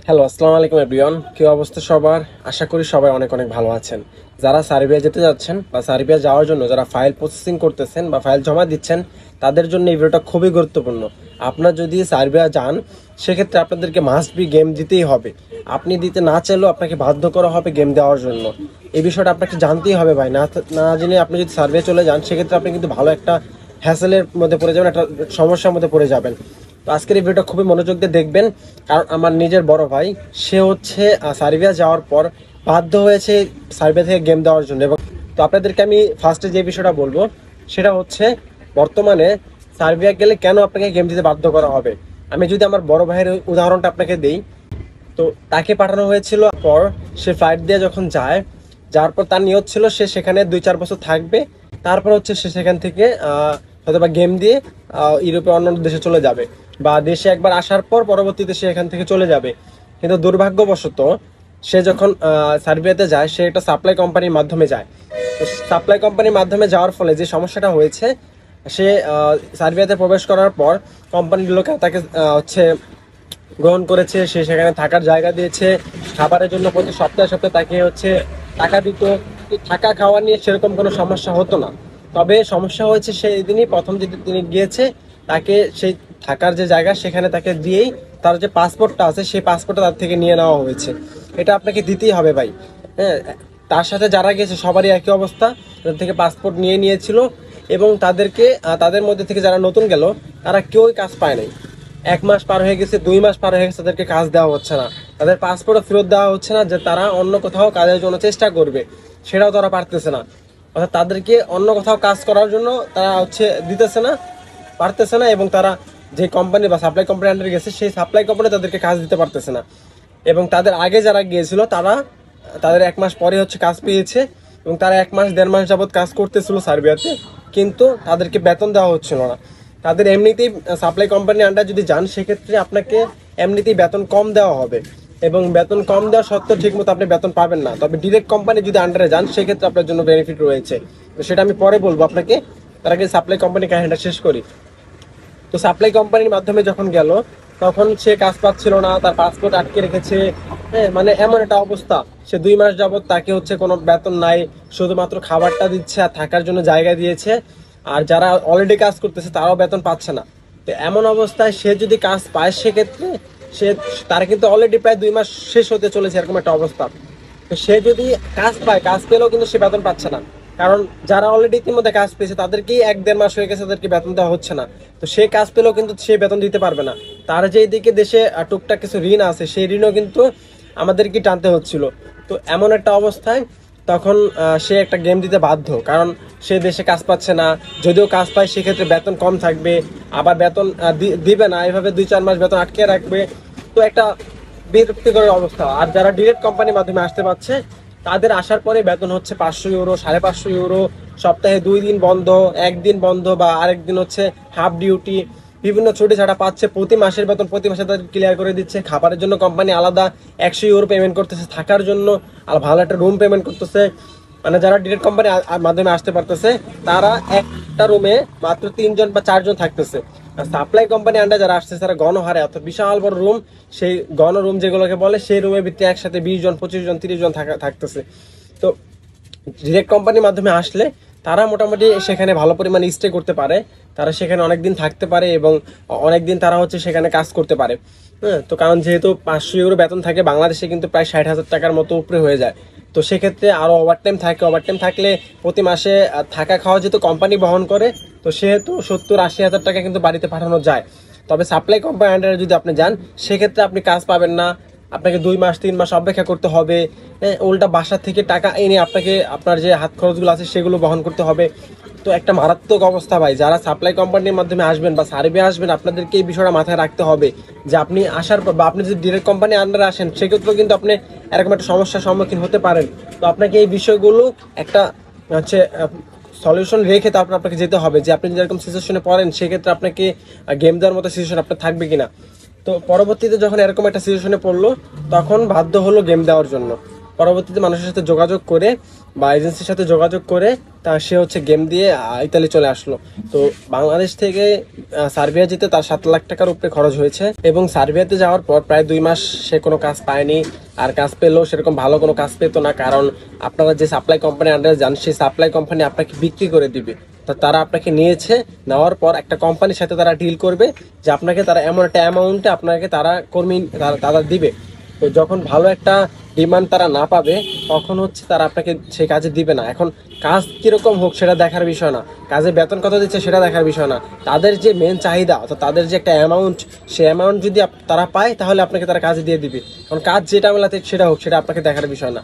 Hello, আসসালামু আলাইকুম everyone. কি অবস্থা সবার? আশা করি সবাই অনেক অনেক ভালো আছেন। যারা সার্বিয়া যেতে যাচ্ছেন বা সার্বিয়া যাওয়ার জন্য যারা ফাইল প্রসেসিং করতেছেন বা ফাইল জমা দিচ্ছেন, তাদের জন্য এই ভিডিওটা খুবই গুরুত্বপূর্ণ। আপনার যদি সার্বিয়া যান, সেক্ষেত্রে আপনাদেরকে মাস্ট বি গেম দিতেই হবে। আপনি দিতে না চাইলেও আপনাকে বাধ্য করা হবে গেম দেওয়ার জন্য। এই বিষয়টা আপনাকে জানতেই হবে ভাই। না না জেনে আপনি যদি সার্বিয়া চলে যান, সেক্ষেত্রে আপনি কিন্তু ভালো একটা হ্যাসেলের মধ্যে পড়ে যাবেন, একটা সমস্যার মধ্যে পড়ে যাবেন। তো আজকের এই ভিডিওটা খুবই মনোযোগ দিয়ে দেখবেন, কারণ আমার নিজের বড় ভাই সে হচ্ছে সার্বিয়া যাওয়ার পর বাধ্য হয়েছে সার্বিয়া থেকে গেম দেওয়ার জন্য। এবং তো আপনাদেরকে আমি ফার্স্টে যে বিষয়টা বলবো সেটা হচ্ছে বর্তমানে সার্বিয়া গেলে কেন আপনাকে গেম দিতে বাধ্য করা হবে। আমি যদি আমার বড় ভাইয়ের উদাহরণটা আপনাকে দিই, তো তাকে পাঠানো হয়েছিল পর সে ফ্লাইট দিয়ে যখন যায়, যাওয়ার পর তার নিয়ত ছিল সে সেখানে 2-4 বছর থাকবে। তারপর হচ্ছে সে সেখান থেকে হয়তো বা গেম দিয়ে ইউরোপে অন্য দেশে চলে যাবে, বা দেশে একবার আসার পর পরবর্তীতে সে এখান থেকে চলে যাবে। কিন্তু দুর্ভাগ্যবশত সে যখন সার্বিয়াতে যায়, সে একটা সাপ্লাই কোম্পানির মাধ্যমে যায়। তো সাপ্লাই কোম্পানির মাধ্যমে যাওয়ার ফলে যে সমস্যাটা হয়েছে, সে সার্বিয়াতে প্রবেশ করার পর কোম্পানির লোকে তাকে হচ্ছে গ্রহণ করেছে, সে সেখানে থাকার জায়গা দিয়েছে, খাবারের জন্য প্রতি সপ্তাহে সপ্তাহে তাকে হচ্ছে টাকা দিত। থাকা খাওয়া নিয়ে সেরকম কোনো সমস্যা হতো না। তবে সমস্যা হয়েছে সেই দিনই প্রথম যেদিন তিনি গিয়েছে, তাকে সেই থাকার যে জায়গা সেখানে তাকে দিয়েই তার যে পাসপোর্টটা আছে সেই পাসপোর্টটা তার থেকে নিয়ে নেওয়া হয়েছে। এটা আপনাকে দিতেই হবে ভাই। হ্যাঁ, তার সাথে যারা গেছে সবারই একই অবস্থা, তাদের থেকে পাসপোর্ট নিয়ে নিয়েছিল। এবং তাদেরকে তাদের মধ্যে থেকে যারা নতুন গেল, তারা কেউই কাজ পায় নাই। 1 মাস পার হয়ে গেছে, 2 মাস পার হয়ে গেছে, তাদেরকে কাজ দেওয়া হচ্ছে না, তাদের পাসপোর্টও ফেরত দেওয়া হচ্ছে না। যে তারা অন্য কোথাও কাজের জন্য চেষ্টা করবে, সেটাও তারা পারতেছে না। অর্থাৎ তাদেরকে অন্য কোথাও কাজ করার জন্য তারা হচ্ছে দিতেছে না, পারতেছে না। এবং তারা যে কোম্পানি বা সাপ্লাই কোম্পানি আন্ডারে গেছে, সেই সাপ্লাই কোম্পানি তাদেরকে কাজ দিতে পারতেছে না। এবং তাদের আগে যারা গিয়েছিল, তারা তাদের 1 মাস পরে হচ্ছে কাজ পেয়েছে। এবং তারা 1 মাস 1.5 মাস যাবত কাজ করতেছিল সার্বিয়াতে, কিন্তু তাদেরকে বেতন দেওয়া হচ্ছিল না। তাদের এমনিতেই সাপ্লাই কোম্পানির আন্ডার যদি যান, সেক্ষেত্রে আপনাকে এমনিতেই বেতন কম দেওয়া হবে। এবং বেতন কম দেওয়া সত্ত্বেও ঠিক মতো আপনি বেতন পাবেন না। তবে ডিরেক্ট কোম্পানি যদি আন্ডারে যান, সেক্ষেত্রে আপনার জন্য বেনিফিট রয়েছে। তো সেটা আমি পরে বলবো আপনাকে, তার আগে সাপ্লাই কোম্পানির কাহিনীটা শেষ করি। তো সাপ্লাই কোম্পানির মাধ্যমে যখন গেল, তখন সে কাজ পাচ্ছিল না, তার পাসপোর্ট আটকে রেখেছে। হ্যাঁ, মানে এমন একটা অবস্থা, সে 2 মাস যাবত তাকে হচ্ছে কোনো বেতন নাই, শুধুমাত্র খাবারটা দিচ্ছে আর থাকার জন্য জায়গা দিয়েছে। আর যারা অলরেডি কাজ করতেছে তারাও বেতন পাচ্ছে না। তো এমন অবস্থায় সে যদি কাজ পায়, সেক্ষেত্রে সে তার কিন্তু অলরেডি প্রায় 2 মাস শেষ হতে চলেছে, এরকম একটা অবস্থা। তো সে যদি কাজ পায়, কাজ পেলেও কিন্তু সে বেতন পাচ্ছে না। কারণ যারা অলরেডি ইতিমধ্যে কাজ পেয়েছে তাদেরকেই 1-1.5 মাস হয়ে গেছে, তাদেরকে বেতন দেওয়া হচ্ছে না। তো সে কাজ পেলেও কিন্তু সে বেতন দিতে পারবে না। তার যে দিকে দেশে টুকটাক কিছু ঋণ আছে, সেই ঋণও কিন্তু আমাদেরকে টানতে হচ্ছিল। তো এমন একটা অবস্থায় তখন সে একটা গেম দিতে বাধ্য, কারণ সে দেশে কাজ পাচ্ছে না। যদিও কাজ পায়, সেক্ষেত্রে বেতন কম থাকবে, আবার বেতন দিবে না, এভাবে 2-4 মাস বেতন আটকে রাখবে। তো একটা বিরক্তিকর অবস্থা। আর যারা ডিরেক্ট কোম্পানির মাধ্যমে আসতে পারছে, তাদের আসার পরে বেতন হচ্ছে 500 ইউরো, 550 ইউরো, সপ্তাহে 2 দিন বন্ধ, 1 দিন বন্ধ, বা আরেকদিন হচ্ছে হাফ ডিউটি, বিভিন্ন ছুটি ছাড়া পাচ্ছে। প্রতি মাসের বেতন প্রতি মাসে তাদের ক্লিয়ার করে দিচ্ছে। খাবারের জন্য কোম্পানি আলাদা 100 ইউরো পেমেন্ট করতেছে, থাকার জন্য আর ভালো একটা রুম পেমেন্ট করতেছে। মানে যারা ডিরেক্ট কোম্পানির মাধ্যমে আসতে পারতেছে, তারা একটা রুমে মাত্র 3 জন বা 4 জন থাকতেছে। আর সাপ্লাই কোম্পানি আন্ডার যারা আসছে, তারা গণহারে, অর্থাৎ বিশাল বড় রুম, সেই গণ রুম যেগুলোকে বলে, সেই রুমের ভিতরে একসাথে 20 জন 25 জন 30 জন থাকতেছে। তো ডিরেক্ট কোম্পানির মাধ্যমে আসলে তারা মোটামুটি সেখানে ভালো পরিমাণে স্টে করতে পারে, তারা সেখানে অনেকদিন থাকতে পারে, এবং অনেকদিন তারা হচ্ছে সেখানে কাজ করতে পারে। হ্যাঁ, তো কারণ যেহেতু 500 ইউরো বেতন থাকে, বাংলাদেশে কিন্তু প্রায় 60,000 টাকার মতো উপরে হয়ে যায়। তো সেক্ষেত্রে আরও ওভারটাইম থাকে, ওভারটাইম থাকলে প্রতি মাসে থাকা খাওয়া যেহেতু কোম্পানি বহন করে, তো সেহেতু 70-80 হাজার টাকা কিন্তু বাড়িতে পাঠানো যায়। তবে সাপ্লাই কোম্পানি আন্ডারে যদি আপনি যান, সেক্ষেত্রে আপনি কাজ পাবেন না, আপনাকে 2 মাস 3 মাস অপেক্ষা করতে হবে। উল্টা বাসা থেকে টাকা এনে আপনাকে আপনার যে হাত খরচগুলো আছে সেগুলো বহন করতে হবে। তো একটা মারাত্মক অবস্থা ভাই। যারা সাপ্লাই কোম্পানির মাধ্যমে আসবেন বা সার্ভে আসবেন, আপনাদেরকে এই বিষয়টা মাথায় রাখতে হবে যে আপনি আসার পর বা আপনি যদি ডিরেক্ট কোম্পানি আন্ডারে আসেন, সেক্ষেত্রেও কিন্তু আপনি এরকম একটা সমস্যার সম্মুখীন হতে পারেন। তো আপনাকে এই বিষয়গুলো একটা হচ্ছে সলিউশন রেখে তারপর আপনাকে যেতে হবে, যে আপনি যদি এরকম সিচুয়েশনে পড়েন, সেক্ষেত্রে আপনাকে গেম দেওয়ার মতো সিচুয়েশন আপনার থাকবে কিনা। তো পরবর্তীতে যখন এরকম একটা সিচুয়েশনে পড়লো, তখন বাধ্য হলো গেম দেওয়ার জন্য। পরবর্তীতে মানুষের সাথে যোগাযোগ করে বা এজেন্সির সাথে যোগাযোগ করে তা সে হচ্ছে গেম দিয়ে ইতালি চলে আসলো। তো বাংলাদেশ থেকে সার্বিয়া যেতে তার 7 লাখ টাকার উপরে খরচ হয়েছে এবং সার্বিয়াতে যাওয়ার পর প্রায় 2 মাস সে কোনো কাজ পায়নি। আর কাজ পেলেও সেরকম ভালো কোনো কাজ পেতো না, কারণ আপনারা যে সাপ্লাই কোম্পানি আন্ডারে যান সেই সাপ্লাই কোম্পানি আপনাকে বিক্রি করে দিবে। তো তারা আপনাকে নিয়েছে, নেওয়ার পর একটা কোম্পানির সাথে তারা ডিল করবে যে আপনাকে তারা এমন একটা অ্যামাউন্টে আপনাকে তারা কর্মী তারা দিবে। তো যখন ভালো একটা ডিমান্ড তারা না পাবে তখন হচ্ছে তারা আপনাকে সেই কাজে দিবে না। এখন কাজ কিরকম হোক সেটা দেখার বিষয় না, কাজে বেতন কত দিচ্ছে সেটা দেখার বিষয় না, তাদের যে মেন চাহিদা অর্থাৎ তাদের যে একটা অ্যামাউন্ট, সেই অ্যামাউন্ট যদি তারা পায় তাহলে আপনাকে তারা কাজে দিয়ে দিবে। কারণ কাজ যেটা মেলাতে সেটা হোক সেটা আপনাকে দেখার বিষয় না।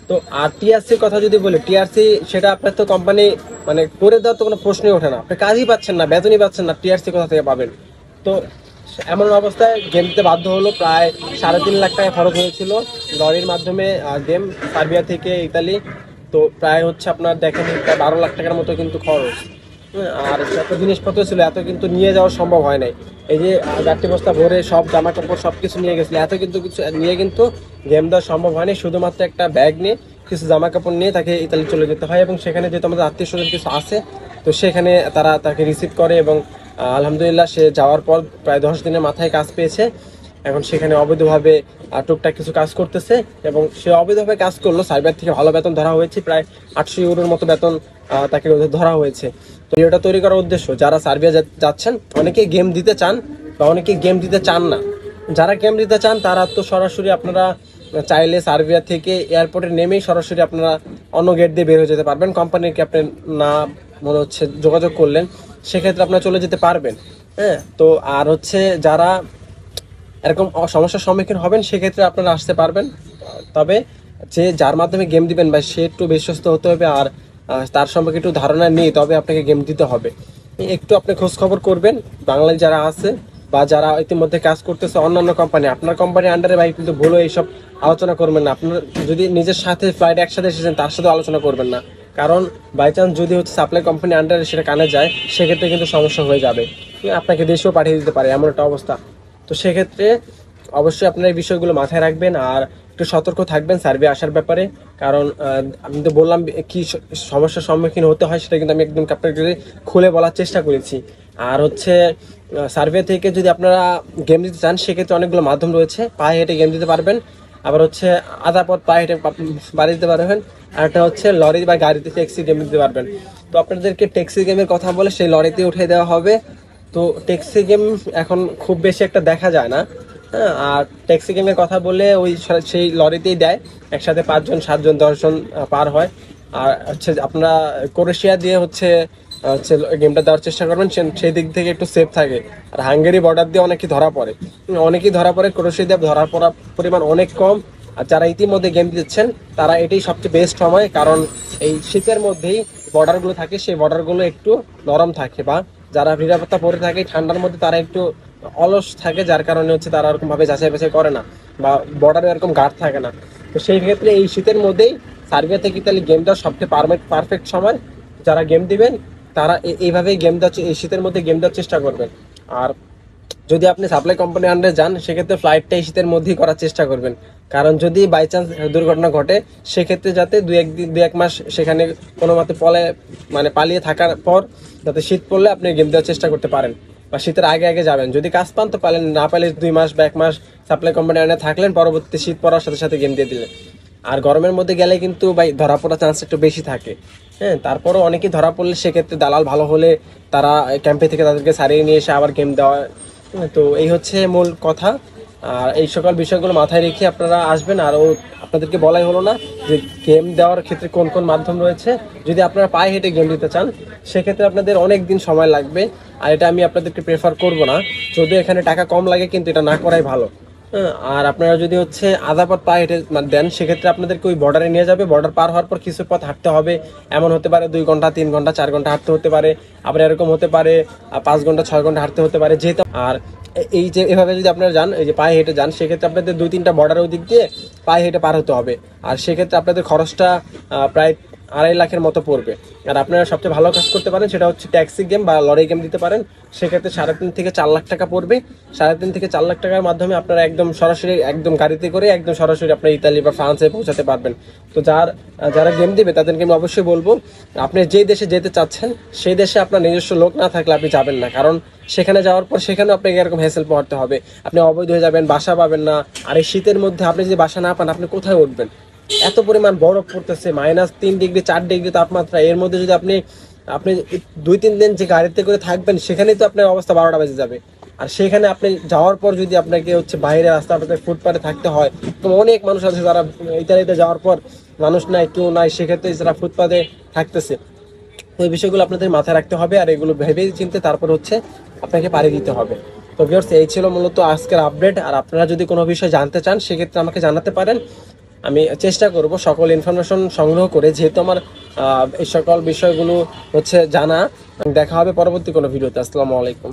তো আর টিআরসির কথা যদি বলি, টিআরসি সেটা আপনার তো কোম্পানি মানে করে দেওয়ার তো কোনো প্রশ্নই ওঠে না, আপনি কাজই পাচ্ছেন না, বেতনই পাচ্ছেন না, টিআরসি কোথা থেকে পাবেন? তো এমন অবস্থায় গেম দিতে বাধ্য হলো। প্রায় 3.5 লাখ টাকা খরচ হয়েছিল লরির মাধ্যমে গেম সার্বিয়া থেকে ইতালি। তো প্রায় হচ্ছে আপনার দেখেন প্রায় 12 লাখ টাকার মতো কিন্তু খরচ। আর যত জিনিসপত্র ছিল এত কিন্তু নিয়ে যাওয়া সম্ভব হয় নাই। এই যে গাড়ি বস্তা ভরে সব জামা কাপড় সব কিছু নিয়ে গেছিল, এত কিন্তু কিছু নিয়ে কিন্তু গেম দেওয়া সম্ভব হয়নি। শুধুমাত্র একটা ব্যাগ নিয়ে কিছু জামা কাপড় নিয়ে তাকে ইতালি চলে যেতে হয় এবং সেখানে যেহেতু আমাদের আত্মীয় স্বজন কিছু আছে তো সেখানে তারা তাকে রিসিভ করে এবং আলহামদুলিল্লাহ সে যাওয়ার পর প্রায় 10 দিনের মাথায় কাজ পেয়েছে। এখন সেখানে অবৈধভাবে টুকটাক কিছু কাজ করতেছে এবং সে অবৈধভাবে কাজ করলো। সার্বিয়ার থেকে ভালো বেতন ধরা হয়েছে, প্রায় 800 ইউরোর মতো বেতন তাকে ধরা হয়েছে। তো এটা তৈরি করার উদ্দেশ্য যারা সার্বিয়া যাচ্ছেন অনেকেই গেম দিতে চান বা অনেকেই গেম দিতে চান না। যারা গেম দিতে চান তারা তো সরাসরি আপনারা চাইলে সার্বিয়া থেকে এয়ারপোর্টে নেমেই সরাসরি আপনারা অন্য গেট দিয়ে বের হয়ে যেতে পারবেন। কোম্পানিকে আপনি না মনে হচ্ছে যোগাযোগ করলেন সেক্ষেত্রে আপনারা চলে যেতে পারবেন। হ্যাঁ, তো আর হচ্ছে যারা এরকম সমস্যার সম্মুখীন হবেন সেক্ষেত্রে আপনারা আসতে পারবেন। তবে যে যার মাধ্যমে গেম দিবেন বা সে একটু বিশ্বস্ত হতে হবে আর তার সম্পর্কে একটু ধারণা নেই তবে আপনাকে গেম দিতে হবে। একটু আপনি খোঁজ খবর করবেন বাংলায় যারা আছে বা যারা ইতিমধ্যে কাজ করতেছে অন্যান্য কোম্পানি, আপনার কোম্পানির আন্ডারে ভাই কিন্তু ভুলও এইসব আলোচনা করবেন না। আপনার যদি নিজের সাথে ফ্লাইট একসাথে এসেছেন তার সাথে আলোচনা করবেন না, কারণ বাই চান্স যদি হচ্ছে সাপ্লাই কোম্পানি আন্ডারে সেটা কানে যায় সেক্ষেত্রে কিন্তু সমস্যা হয়ে যাবে, আপনাকে দেশেও পাঠিয়ে দিতে পারে এমন একটা অবস্থা। তো সেক্ষেত্রে অবশ্যই আপনার এই বিষয়গুলো মাথায় রাখবেন আর একটু সতর্ক থাকবেন সার্বিয়া আসার ব্যাপারে। কারণ আমি তো বললাম কি সমস্যার সম্মুখীন হতে হয় সেটা কিন্তু আমি একদম আপনাকে খুলে বলার চেষ্টা করেছি। আর হচ্ছে সার্বিয়া থেকে যদি আপনারা গেম দিতে চান সেক্ষেত্রে অনেকগুলো মাধ্যম রয়েছে, পায়ে হেঁটে গেম দিতে পারবেন, আবার হচ্ছে আধা পথ পায়ে হেঁটে বাড়ি দিতে পারবেন, আর একটা হচ্ছে লরি বা গাড়িতে ট্যাক্সি গেম দিতে পারবেন। তো আপনাদেরকে ট্যাক্সি গেমের কথা বলে সেই লরিতে উঠে দেওয়া হবে। তো ট্যাক্সি গেম এখন খুব বেশি একটা দেখা যায় না। হ্যাঁ, আর ট্যাক্সি গেমের কথা বলে ওই সেই লরিতেই দেয়, একসাথে 5 জন 7 জন 10 জন পার হয়। আর হচ্ছে আপনারা ক্রোয়েশিয়া দিয়ে হচ্ছে গেমটা দেওয়ার চেষ্টা করবেন, সেই দিক থেকে একটু সেফ থাকে। আর হাঙ্গেরি বর্ডার দিয়ে অনেকেই ধরা পড়ে, ক্রোয়েশিয়া দিয়ে ধরা পড়ার পরিমাণ অনেক কম। আর যারা ইতিমধ্যে গেম দিচ্ছেন তারা এটাই সবচেয়ে বেস্ট সময়, কারণ এই শীতের মধ্যেই বর্ডারগুলো থাকে সেই বর্ডারগুলো একটু নরম থাকে, বা যারা নিরাপত্তা পরে থাকে ঠান্ডার মধ্যে তারা একটু অলস থাকে, যার কারণে হচ্ছে তারা এরকম ভাবে যাচাই বাছাই করে না বা বর্ডারে এরকম গার্ড থাকে না। তো সেই ক্ষেত্রে এই শীতের মধ্যেই সার্বিয়া থেকে ইতালি গেম দেওয়ার সবচেয়ে পারফেক্ট সময়। যারা গেম দিবেন তারা এইভাবেই গেম দেওয়ার এই শীতের মধ্যে গেম দেওয়ার চেষ্টা করবেন। আর যদি আপনি সাপ্লাই কোম্পানির আন্ডারে যান সেক্ষেত্রে ফ্লাইটটা এই শীতের মধ্যেই করার চেষ্টা করবেন, কারণ যদি বাই চান্স দুর্ঘটনা ঘটে সেক্ষেত্রে যাতে দু এক মাস সেখানে কোনো মতে পালিয়ে থাকার পর যাতে শীত পড়লে আপনি গেম দেওয়ার চেষ্টা করতে পারেন, বা শীতের আগে আগে যাবেন। যদি কাজ পান তো পালেন, না পালে 2 মাস বা 1 মাস সাপ্লাই কোম্পানির আন্ডারে থাকলেন, পরবর্তী শীত পড়ার সাথে সাথে গেম দিয়ে দিলেন। আর গরমের মধ্যে গেলে কিন্তু ভাই ধরা পড়ার চান্স একটু বেশি থাকে। হ্যাঁ, তারপরও অনেকেই ধরা পড়লে সেক্ষেত্রে দালাল ভালো হলে তারা ক্যাম্পে থেকে তাদেরকে সারিয়ে নিয়ে এসে আবার গেম দেওয়া। তো এই হচ্ছে মূল কথা। আর এই সকল বিষয়গুলো মাথায় রেখে আপনারা আসবেন। আর আপনাদেরকে বলাই হলো না যে গেম দেওয়ার ক্ষেত্রে কোন কোন মাধ্যম রয়েছে। যদি আপনারা পায়ে হেঁটে গেম দিতে চান সেক্ষেত্রে আপনাদের অনেক দিন সময় লাগবে, আর এটা আমি আপনাদেরকে প্রেফার করব না। যদিও এখানে টাকা কম লাগে কিন্তু এটা না করাই ভালো। আর আপনারা যদি হচ্ছে আধা পথ পায়ে হেঁটে দেন সেক্ষেত্রে আপনাদেরকে ওই বর্ডারে নিয়ে যাবে, বর্ডার পার হওয়ার পর কিছু পথ হাঁটতে হবে। এমন হতে পারে 2 ঘন্টা 3 ঘন্টা 4 ঘন্টা হাঁটতে হতে পারে, আবার এরকম হতে পারে 5 ঘন্টা 6 ঘন্টা হাঁটতে হতে পারে যেহেতু। আর এই যে এভাবে যদি আপনারা যান, এই যে পায়ে হেঁটে যান, সেক্ষেত্রে আপনাদের 2-3টা বর্ডারের দিক দিয়ে পায়ে হেঁটে পার হতে হবে। আর সেক্ষেত্রে আপনাদের খরচটা প্রায় 2.5 লাখের মতো পড়বে। আর আপনারা সবচেয়ে ভালো কাজ করতে পারেন সেটা হচ্ছে ট্যাক্সি গেম বা লরি গেম দিতে পারেন, সেক্ষেত্রে 3.5 থেকে 4 লাখ টাকা পড়বে। 3.5 থেকে 4 লাখ টাকার মাধ্যমে আপনারা একদম সরাসরি একদম গাড়িতে করে একদম সরাসরি আপনার ইতালি বা ফ্রান্সে পৌঁছাতে পারবেন। তো যারা গেম দিবে তাদেরকে আমি অবশ্যই বলবো, আপনি যেই দেশে যেতে চাচ্ছেন সেই দেশে আপনার নিজস্ব লোক না থাকলে আপনি যাবেন না, কারণ সেখানে যাওয়ার পর সেখানে আপনাকে এরকম হ্যাসেল পোহাতে হবে, আপনি অবৈধ হয়ে যাবেন, বাসা পাবেন না। আর এই শীতের মধ্যে আপনি যদি বাসা না পান আপনি কোথায় উঠবেন? এত পরিমাণ বরফ পড়তেছে, -3 ডিগ্রি 4 ডিগ্রি তাপমাত্রা, এর মধ্যে যদি আপনি আপনি 2-3 দিন যে গাড়িতে করে থাকবেন সেখানেই তো আপনার অবস্থা 12টা বেজে যাবে। আর সেখানে আপনি যাওয়ার পর যদি আপনাকে হচ্ছে বাইরে রাস্তাটাতে ফুটপাতে থাকতে হয়, তো অনেক মানুষ আছে যারা ইতালিতে যাওয়ার পর মানুষ নাই, কেউ নাই, সেক্ষেত্রে যারা ফুটপাতে থাকতেছে। তো এই বিষয়গুলো আপনাদের মাথায় রাখতে হবে, আর এগুলো ভেবে চিন্তে তারপর হচ্ছে আপনাকে পাড়ি দিতে হবে। তো ভিউয়ার্স, এই ছিল মূলত আজকের আপডেট। আর আপনারা যদি কোনো বিষয় জানতে চান সেক্ষেত্রে আমাকে জানাতে পারেন, আমি চেষ্টা করব সকল ইনফরমেশন সংগ্রহ করে, যেহেতু আমার এই সকল বিষয়গুলো হচ্ছে জানা। দেখা হবে পরবর্তী কোনো ভিডিওতে। আসসালামু আলাইকুম।